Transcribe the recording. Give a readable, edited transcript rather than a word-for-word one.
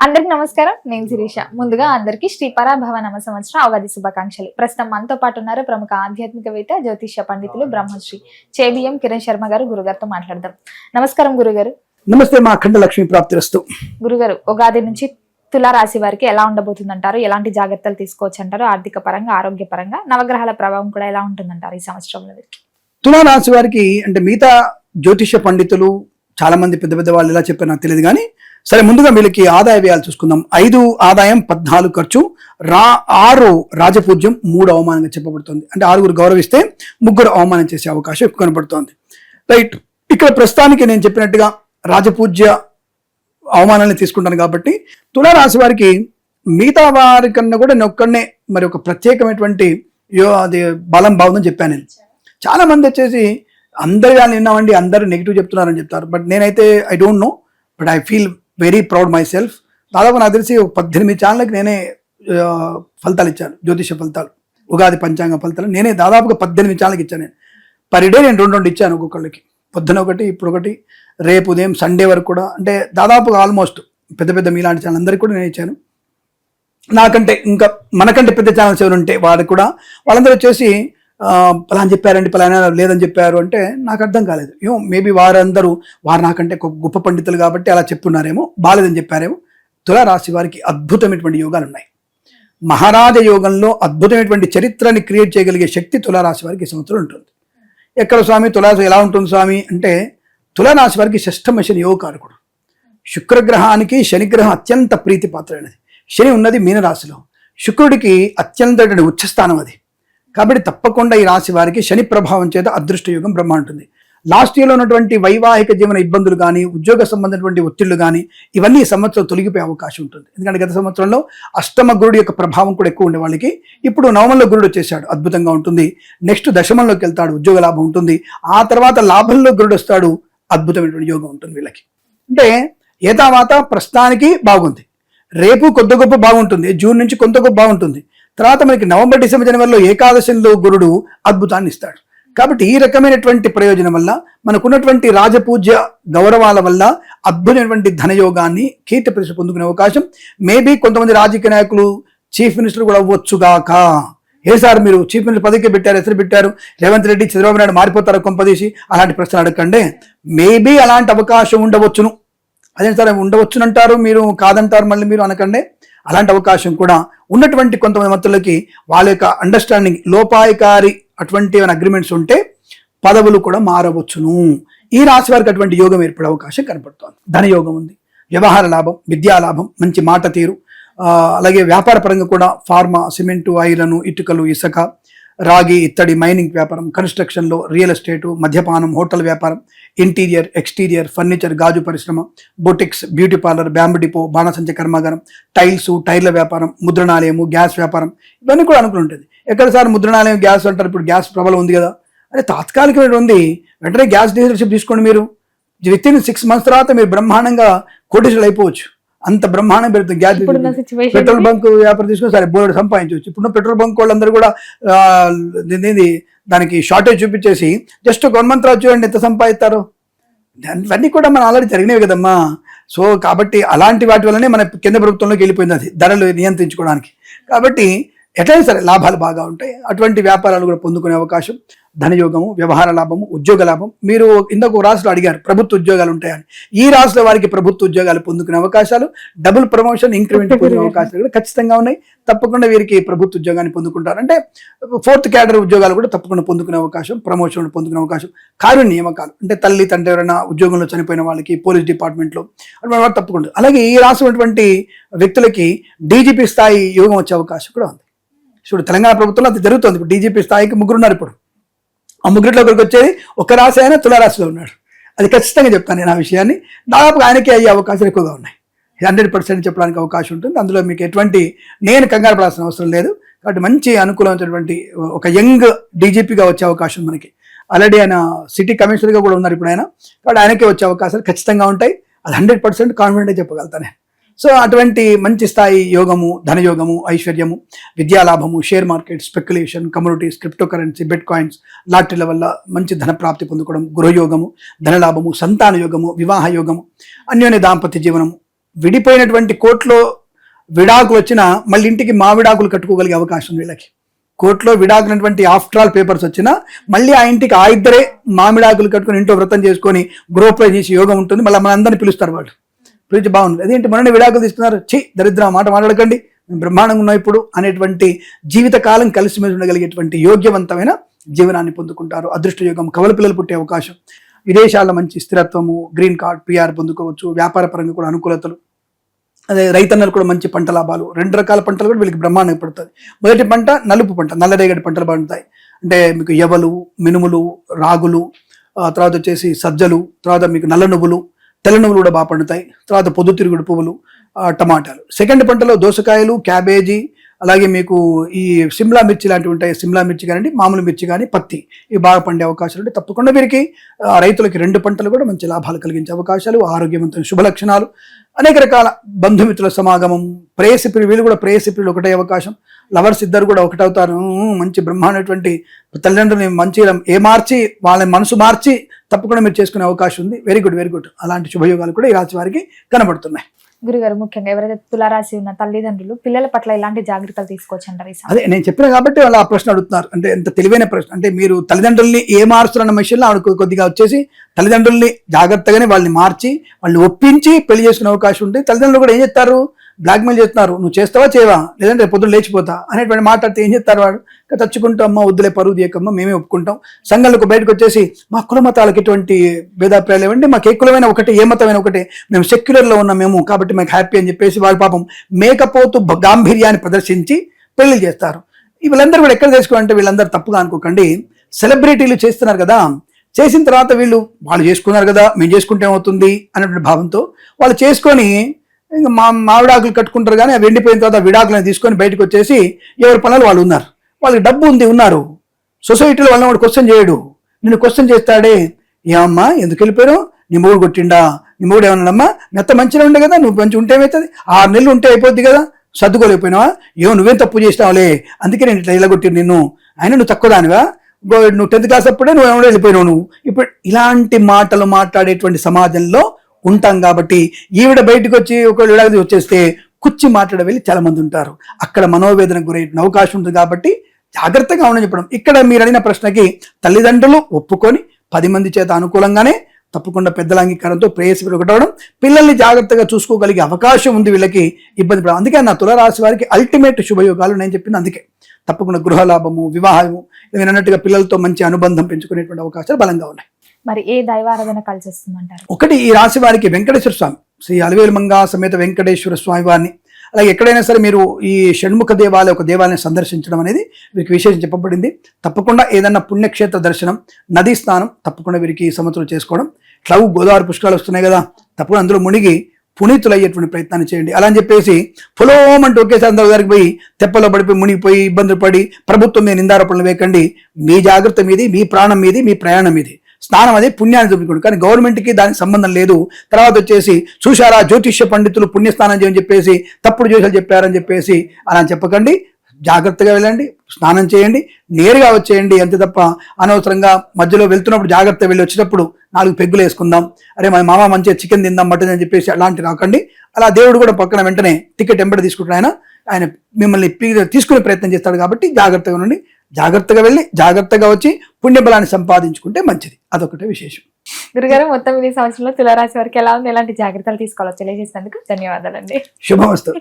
అందరికి నమస్కారం. నేను శిరీష. ముందుగా అందరికి శ్రీ పరాభవ నవ సంవత్సరం అవగాది శుభాకాంక్షలు. ప్రస్తుతం మనతో పాటు ఉన్నారు ప్రముఖ ఆధ్యాత్మికవేత్త, జ్యోతిష్య పండితులు బ్రహ్మశ్రీ చేబిఎం కిరణ్ శర్మ గారు. గురుగారితో మాట్లాడదాం. నమస్కారం గురుగారు. నమస్తే. మా అఖండ లక్ష్మి ప్రాప్తిరస్తు. గురుగారు, ఉగాది నుంచి తులారాశి వారికి ఎలా ఉండబోతుందంటారు? ఎలాంటి జాగ్రత్తలు తీసుకోవచ్చు అంటారు? ఆర్థిక పరంగా, ఆరోగ్య పరంగా, నవగ్రహాల ప్రభావం కూడా ఎలా ఉంటుందంటారు ఈ సంవత్సరంలో? తులారాశి వారికి అంటే మిగతా జ్యోతిష్య పండితులు చాలా మంది పెద్ద పెద్ద వాళ్ళు ఎలా చెప్పారు నాకు తెలియదు, కానీ సరే ముందుగా వీళ్ళకి ఆదాయ వ్యయాలు చూసుకుందాం. 5 ఆదాయం, 14 ఖర్చు, 6 రాజపూజ్యం, 3 అవమానంగా చెప్పబడుతుంది. అంటే 6 గౌరవిస్తే 3 అవమానం చేసే అవకాశం ఎక్కువ కనబడుతోంది. రైట్. ఇక్కడ ప్రస్తుతానికి నేను చెప్పినట్టుగా రాజపూజ్య అవమానాన్ని తీసుకుంటాను కాబట్టి తులారాశి వారికి మిగతా వారి కన్నా కూడా నేను ఒక్కడనే మరి ఒక ప్రత్యేకమైనటువంటి అది బలం బాగుందని చెప్పాను. నేను చాలా మంది వచ్చేసి అందరి వాళ్ళు విన్నామండి, అందరూ నెగిటివ్ చెప్తున్నారని చెప్తారు. బట్ నేనైతే I don't know, but I feel very proud my self. దాదాపు నాకు తెలిసి 18 ఛానళ్ళకి నేనే ఫలితాలు ఇచ్చాను, జ్యోతిష ఫలితాలు, ఉగాది పంచాంగ ఫలితాలు నేనే దాదాపుగా 18 ఛానళ్ళకి ఇచ్చాను. నేను పర్ డే నేను 2 ఇచ్చాను ఒక్కొక్కళ్ళకి. పొద్దున ఒకటి, ఇప్పుడు ఒకటి, రేపు ఉదయం సండే వరకు కూడా. అంటే దాదాపుగా ఆల్మోస్ట్ పెద్ద పెద్ద మీలాంటి ఛానల్ అందరికీ కూడా నేను ఇచ్చాను. నాకంటే ఇంకా మనకంటే పెద్ద ఛానల్స్ ఎవరు ఉంటే వారికి కూడా వాళ్ళందరూ వచ్చేసి పలానా చెప్పారండి, పలానా లేదని చెప్పారు అంటే నాకు అర్థం కాలేదు. మేబీ వారు నాకంటే గొప్ప పండితులు కాబట్టి అలా చెప్తున్నారేమో, బాలేదని చెప్పారేమో. తులారాశి వారికి అద్భుతమైనటువంటి యోగాలు ఉన్నాయి. మహారాజ యోగంలో అద్భుతమైనటువంటి చరిత్రని క్రియేట్ చేయగలిగే శక్తి తులారాశి వారికి ఈ సంవత్సరం ఉంటుంది. ఎక్కడ స్వామి తులారాశి ఎలా ఉంటుంది స్వామి అంటే, తులారాశి వారికి షష్ఠమ శని యోగకారకుడు. శుక్రగ్రహానికి శనిగ్రహం అత్యంత ప్రీతిపాత్రైనది. శని ఉన్నది మీనరాశిలో, శుక్రుడికి అత్యంత ఉచ్చస్థానం అది. కాబట్టి తప్పకుండా ఈ రాశి వారికి శని ప్రభావం చేత అదృష్ట యోగం బ్రహ్మ ఉంటుంది. లాస్ట్ ఇయర్లో ఉన్నటువంటి వైవాహిక జీవన ఇబ్బందులు కానీ, ఉద్యోగ సంబంధమైనటువంటి ఒత్తిళ్లు కానీ, ఇవన్నీ ఈ సంవత్సరం తొలగిపోయే అవకాశం ఉంటుంది. ఎందుకంటే గత సంవత్సరంలో అష్టమ గురుడు యొక్క ప్రభావం కూడా ఎక్కువ ఉండే వాళ్ళకి. ఇప్పుడు నవమంలో గురుడు వచ్చేసాడు, అద్భుతంగా ఉంటుంది. నెక్స్ట్ దశమంలోకి వెళ్తాడు, ఉద్యోగ లాభం ఉంటుంది. ఆ తర్వాత లాభంలో గురుడు వస్తాడు, అద్భుతమైనటువంటి యోగం ఉంటుంది వీళ్ళకి. అంటే ఏతావాత ప్రస్తుతానికి బాగుంది. రేపు కొంత గొప్ప బాగుంటుంది, జూన్ నుంచి కొంత గొప్ప బాగుంటుంది. తర్వాత మనకి నవంబర్, డిసెంబర్, జనవరిలో ఏకాదశిలో గురుడు అద్భుతాన్ని ఇస్తాడు. కాబట్టి ఈ రకమైనటువంటి ప్రయోజనం వల్ల, మనకున్నటువంటి రాజపూజ్య గౌరవాల వల్ల అద్భుతమైనటువంటి ధనయోగాన్ని, కీర్తి ప్రతిష్ట పొందుకునే అవకాశం. మేబీ కొంతమంది రాజకీయ నాయకులు చీఫ్ మినిస్టర్ కూడా అవ్వచ్చుగాక. ఏ సార్ మీరు చీఫ్ మినిస్టర్ పదవికి పెట్టారు, ఎసరు పెట్టారు, రేవంత్ రెడ్డి, చంద్రబాబు నాయుడు మారిపోతారు కొంపదీసి, అలాంటి ప్రశ్నలు అడగండి. మేబీ అలాంటి అవకాశం ఉండవచ్చును. అదే సార్ ఉండవచ్చునంటారు, మీరు కాదంటారు, మళ్ళీ మీరు అనకండి. అలాంటి అవకాశం కూడా ఉన్నటువంటి కొంతమంది మంత్రులకి వాళ్ళ యొక్క అండర్స్టాండింగ్ లోపాయకారి అటువంటి అగ్రిమెంట్స్ ఉంటే పదవులు కూడా మారవచ్చును. ఈ రాశి వారికి అటువంటి యోగం ఏర్పడే అవకాశం కనపడుతోంది. ధనయోగం ఉంది, వ్యవహార లాభం, విద్యా లాభం, మంచి మాట తీరు, అలాగే వ్యాపార పరంగా కూడా ఫార్మా, సిమెంటు, ఐరన్, ఇటుకలు, ఇసుక, రాగి, ఇత్తడి, మైనింగ్ వ్యాపారం, కన్స్ట్రక్షన్లో, రియల్ ఎస్టేటు, మద్యపానం, హోటల్ వ్యాపారం, ఇంటీరియర్, ఎక్స్టీరియర్, ఫర్నిచర్, గాజు పరిశ్రమ, boutiques, beauty parlour, bamboo depot, బాణసంచ కర్మాగారం, టైల్స్, టైర్ల వ్యాపారం, ముద్రణాలయము, గ్యాస్ వ్యాపారం, ఇవన్నీ కూడా అనుకుని ఉంటుంది. ఎక్కడ సార్ ముద్రణాలయం, గ్యాస్ అంటారు, ఇప్పుడు గ్యాస్ ప్రబలం ఉంది కదా, అదే తాత్కాలికమైన ఉంది, వెంటనే గ్యాస్ డీలర్షిప్ తీసుకోండి. మీరు విత్ ఇన్ 6 months తర్వాత మీరు బ్రహ్మాండంగా కోటీశ్వరులు అయిపోవచ్చు. అంత బ్రహ్మాండం పెరుగుతుంది. గ్యాస్ పెట్రోల్ బంక్ వ్యాపారం తీసుకుని సరే బోర్డు సంపాదించవచ్చు. ఇప్పుడు పెట్రోల్ బంక్ వాళ్ళందరూ కూడా దానికి షార్టేజ్ చూపించేసి జస్ట్ 1 month తర్వాత చూడండి ఎంత సంపాదిస్తారు. ఇవన్నీ కూడా మనం ఆల్రెడీ జరిగినవి కదమ్మా. సో కాబట్టి అలాంటి వాటి వల్లనే మన కేంద్ర ప్రభుత్వంలోకి వెళ్ళిపోయింది అది, ధరలు నియంత్రించుకోవడానికి. కాబట్టి ఎట్లయినా సరే లాభాలు బాగా ఉంటాయి. అటువంటి వ్యాపారాలు కూడా పొందుకునే అవకాశం, ధనయోగము, వ్యవహార లాభము, ఉద్యోగ లాభం. మీరు ఇందాక రాశిలో అడిగారు ప్రభుత్వ ఉద్యోగాలు ఉంటాయని. ఈ రాశిలో వారికి ప్రభుత్వ ఉద్యోగాలు పొందుకునే అవకాశాలు, డబుల్ ప్రమోషన్, ఇంక్రిమెంట్ పొందే అవకాశాలు కూడా ఖచ్చితంగా ఉన్నాయి. తప్పకుండా వీరికి ప్రభుత్వ ఉద్యోగాన్ని పొందుకుంటారు. అంటే 4th క్యాడర్ ఉద్యోగాలు కూడా తప్పకుండా పొందుకునే అవకాశం, ప్రమోషన్ పొందుకునే అవకాశం. కారుణ్య నియామకాలు అంటే తల్లి తండ్రి ఎవరైనా ఉద్యోగంలో చనిపోయిన వాళ్ళకి పోలీస్ డిపార్ట్మెంట్లో తప్పకుండా. అలాగే ఈ రాశి ఉన్నటువంటి వ్యక్తులకి డీజీపీ స్థాయి యోగం వచ్చే అవకాశం కూడా ఉంది. ఇప్పుడు తెలంగాణ ప్రభుత్వంలో అది జరుగుతుంది. ఇప్పుడు డీజీపీ స్థాయికి 3 ఉన్నారు. ఇప్పుడు ఆ 3 ఒకరికి వచ్చేది ఒక రాశి అయినా తులారాశిలో ఉన్నాడు. అది ఖచ్చితంగా చెప్తాను నేను ఆ విషయాన్ని. దాదాపు ఆయనకే అయ్యే అవకాశాలు ఎక్కువగా ఉన్నాయి. 100% చెప్పడానికి అవకాశం ఉంటుంది. అందులో మీకు ఎటువంటి నేను కంగారు పడాల్సిన అవసరం లేదు. కాబట్టి మంచి అనుకూలమైనటువంటి ఒక యంగ్ డీజీపీగా వచ్చే అవకాశం మనకి. ఆల్రెడీ ఆయన సిటీ కమిషనర్గా కూడా ఉన్నారు ఇప్పుడు ఆయన. కాబట్టి ఆయనకే వచ్చే అవకాశాలు ఖచ్చితంగా ఉంటాయి. అది 100% కాన్ఫిడెంట్గా చెప్పగలుగుతాను. సో అటువంటి మంచి స్థాయి యోగము, ధనయోగము, ఐశ్వర్యము, విద్యాలాభము, share market, speculation, communities, crypto currency, bitcoins, లాటరీల వల్ల మంచి ధన ప్రాప్తి పొందుకోవడం, గృహయోగము, ధనలాభము, సంతాన యోగము, వివాహ యోగము, అన్యోన్య దాంపత్య జీవనము, విడిపోయినటువంటి కోర్టులో విడాకులు వచ్చినా మళ్ళీ ఇంటికి మా విడాకులు కట్టుకోగలిగే అవకాశం ఉంది వీళ్ళకి. కోర్టులో విడాకులటువంటి ఆఫ్టర్ ఆల్ పేపర్స్ వచ్చినా మళ్ళీ ఆ ఇంటికి ఆ ఇద్దరే మామిడాకులు కట్టుకొని ఇంట్లో వ్రతం చేసుకొని గృహప్రవేశం చేసి యోగం ఉంటుంది. మళ్ళీ మన అందరిని పిలుస్తారు, వాళ్ళు పిలిచి బాగుంది అదేంటి మనని విడాకులు తీసుకున్నారు, దరిద్ర మాట మాట్లాడకండి, మేము బ్రహ్మాండంగా ఉన్నాం ఇప్పుడు అనేటువంటి జీవితకాలం కలిసిమెలిసి ఉండగలిగేటువంటి యోగ్యవంతమైన జీవనాన్ని పొందుకుంటారు. అదృష్ట యోగం, కవల పిల్లలు పుట్టే అవకాశం, విదేశాల్లో మంచి స్థిరత్వము, గ్రీన్ కార్డ్, పిఆర్ పొందుకోవచ్చు, వ్యాపార పరంగా కూడా అనుకూలతలు, అదే రైతన్నలు కూడా మంచి పంట లాభాలు. 2 రకాల పంటలు కూడా వీళ్ళకి బ్రహ్మాండంగా పడుతుంది. మొదటి పంట నలుపు పంట, నల్లరేగడి పంటలు పండుతాయి. అంటే మీకు యవలు, మినుములు, రాగులు, తర్వాత వచ్చేసి సజ్జలు, తర్వాత మీకు నల్ల నువ్వులు, తెల్ల నువ్వులు కూడా బాగా పండుతాయి. తర్వాత పొద్దుతిరుగుడు పువ్వులు, టమాటాలు. సెకండ్ పంటలో దోసకాయలు, క్యాబేజీ, అలాగే మీకు ఈ సిమ్లా మిర్చి లాంటివి ఉంటాయి. సిమ్లా మిర్చి కానీ మామూలు మిర్చి కానీ పత్తి, ఇవి బాగా పండే అవకాశాలు ఉంటాయి. తప్పకుండా వీరికి రైతులకి 2 పంటలు కూడా మంచి లాభాలు కలిగించే అవకాశాలు, ఆరోగ్యవంతమైన శుభ లక్షణాలు, అనేక రకాల బంధుమిత్రుల సమాగమం, ప్రేయసి వీళ్ళు కూడా ప్రేయసి ప్రియులు ఒకటే అవకాశం. లవర్స్ ఇద్దరు కూడా ఒకటవుతారు. మంచి బ్రహ్మాండటువంటి తల్లిదండ్రులని మంచి మార్చి వాళ్ళ మనసు మార్చి తప్పకుండా మీరు చేసుకునే అవకాశం ఉంది. Very good, very good. అలాంటి శుభయోగాలు కూడా ఈ రాశి వారికి కనబడుతున్నాయి. గురుగారు, ముఖ్యంగా ఎవరైతే తులారాశి ఉన్న తల్లిదండ్రులు పిల్లల పట్ల ఎలాంటి జాగ్రత్తలు తీసుకోవచ్చు అంటారు? అదే నేను చెప్పిన కాబట్టి వాళ్ళు ఆ ప్రశ్న అడుగుతున్నారు. అంటే ఎంత తెలివైన ప్రశ్న. అంటే మీరు తల్లిదండ్రుల్ని ఏ మారుస్తున్న విషయంలో ఆవిడ కొద్దిగా వచ్చేసి తల్లిదండ్రుల్ని జాగ్రత్తగానే వాళ్ళని మార్చి వాళ్ళని ఒప్పించి పెళ్లి చేసుకునే అవకాశం ఉంటుంది. తల్లిదండ్రులు కూడా ఏం చేస్తారు, బ్లాక్మెయిల్ చేస్తున్నారు, నువ్వు చేస్తావా చేయవా, లేదంటే పొద్దున్న లేచిపోతా అనేటువంటి మాట్లాడితే ఏం చేస్తారు, వాడు తచ్చుకుంటాం, అమ్మ వద్దులే పరువు తీయకమ్మ, మేమే ఒప్పుకుంటాం. సంఘాలకు బయటకు వచ్చేసి మా కుల మతాలకు ఎటువంటి భేదాభిప్రాయాలు ఇవ్వండి, మాకు ఏ కులమైన ఒకటే, ఏ మతమైన ఒకటే, మేము సెక్యులర్లో ఉన్నాం మేము, కాబట్టి మాకు హ్యాపీ అని చెప్పేసి వాళ్ళు పాపం మేకపోతు గాంభీర్యాన్ని ప్రదర్శించి పెళ్లి చేస్తారు. వీళ్ళందరూ కూడా ఎక్కడ చేసుకోవాలంటే, వీళ్ళందరూ తప్పుగా అనుకోకండి, సెలబ్రిటీలు చేస్తున్నారు కదా, చేసిన తర్వాత వాళ్ళు చేసుకున్నారు కదా మేము చేసుకుంటే ఏమవుతుంది అనేటువంటి భావంతో వాళ్ళు చేసుకొని ఇంకా మావిడాకులు కట్టుకుంటారు. కానీ అవి ఎండిపోయిన తర్వాత విడాకులను తీసుకొని బయటకు వచ్చేసి ఎవరి పనులు వాళ్ళు ఉన్నారు, వాళ్ళకి డబ్బు ఉన్నారు, సొసైటీలో వాళ్ళని వాడు క్వశ్చన్ చేయడు, నిన్ను క్వశ్చన్ చేస్తాడే, ఏమమ్మా ఎందుకు వెళ్ళిపోయారు, నీ మూడు కొట్టిండా, నీ మూడు ఏమన్నాడమ్మా, మెత్త మంచిగా ఉండే కదా, నువ్వు మంచిగా ఉంటే ఏమవుతుంది, 6 నెలలు ఉంటే అయిపోద్ది కదా, సర్దుకోలేకపోయినావా, నువ్వేం తప్పు చేసినావులే, అందుకే నేను ఇట్లా ఇలా కొట్టిన నిన్ను, ఆయన నువ్వు తక్కువ దానివా, నువ్వు 10th క్లాస్ అప్పుడే నువ్వు ఏమైనా వెళ్ళిపోయినావు నువ్వు. ఇప్పుడు ఇలాంటి మాటలు మాట్లాడేటువంటి సమాజంలో ఉంటాం కాబట్టి ఈవిడ బయటకు వచ్చి ఒకవేళ విడాకులు వచ్చేస్తే కుచ్చి మాట్లాడే వెళ్ళి చాలా మంది ఉంటారు. అక్కడ మనోవేదనకు గురయ్యే అవకాశం ఉంటుంది. కాబట్టి జాగ్రత్తగా ఉండని చెప్పడం. ఇక్కడ మీరు అడిగిన ప్రశ్నకి తల్లిదండ్రులు ఒప్పుకొని 10 మంది చేత అనుకూలంగానే తప్పకుండా పెద్దల అంగీకారంతో ప్రేయసి ఒకటవడం, పిల్లల్ని జాగ్రత్తగా చూసుకోగలిగే అవకాశం ఉంది, వీళ్ళకి ఇబ్బంది పడడం. అందుకే నా తులారాశి వారికి అల్టిమేట్ శుభయోగాలు నేను చెప్పింది. అందుకే తప్పకుండా గృహలాభము, వివాహము, నేను అన్నట్టుగా పిల్లలతో మంచి అనుబంధం పెంచుకునేటువంటి అవకాశాలు బలంగా ఉన్నాయి. మరి ఏ దైవారాధన కలిసి వస్తుందంటారు? ఒకటి, ఈ రాశి వారికి వెంకటేశ్వర స్వామి, శ్రీ అలివేలు మంగా సమేత వెంకటేశ్వర స్వామి వారిని, అలాగే ఎక్కడైనా సరే మీరు ఈ షణ్ముఖ దేవాలయ ఒక దేవాలయాన్ని సందర్శించడం అనేది వీరికి విశేషం చెప్పబడింది. తప్పకుండా ఏదన్నా పుణ్యక్షేత్ర దర్శనం, నదీ స్నానం తప్పకుండా వీరికి ఈ సంవత్సరం చేసుకోవడం. ఇట్లా గోదావరి పుష్కరాలు వస్తున్నాయి కదా, తప్పకుండా అందులో మునిగి పునీతులయ్యేటువంటి ప్రయత్నాన్ని చేయండి. అలా అని చెప్పేసి పొలోమంటూ ఒకేసారి అందరి దగ్గరికి పోయి తెప్పలో పడిపోయి మునిగిపోయి ఇబ్బందులు పడి ప్రభుత్వం మీద నిందారోపణలు వేయకండి. మీ జాగ్రత్త మీది, మీ ప్రాణం మీది, మీ ప్రయాణం మీది. స్నానం అది పుణ్యాన్ని చూపించుకోండి, కానీ గవర్నమెంట్కి దానికి సంబంధం లేదు. తర్వాత వచ్చేసి చూశారా జ్యోతిష్య పండితులు పుణ్యస్నానం చేయని చెప్పేసి తప్పుడు జోషాలు చెప్పారని చెప్పేసి అలా చెప్పకండి. జాగ్రత్తగా వెళ్ళండి, స్నానం చేయండి, నేరుగా వచ్చేయండి. అంతే తప్ప అనవసరంగా మధ్యలో వెళ్తున్నప్పుడు జాగ్రత్త వెళ్ళి వచ్చేటప్పుడు 4 పెగ్గులు వేసుకుందాం, అరే మా మామ మంచిగా చికెన్ తిందాం, మటన్ అని చెప్పేసి అలాంటి రాకండి. అలా దేవుడు కూడా పక్కన వెంటనే టికెట్ ఎంబడి తీసుకుంటాడు, ఆయన మిమ్మల్ని తీసుకునే ప్రయత్నం చేస్తాడు. కాబట్టి జాగ్రత్తగా ఉండండి, జాగ్రత్తగా వెళ్ళి జాగ్రత్తగా వచ్చి పుణ్యబలాన్ని సంపాదించుకుంటే మంచిది. అదొకటే విశేషం. గురుగారు, మొత్తం ఈ సంవత్సరంలో తులారాశి వారికి ఎలా ఉంది, ఎలాంటి జాగ్రత్తలు తీసుకోవాలో తెలియజేసినందుకు ధన్యవాదాలండి. శుభమస్తు.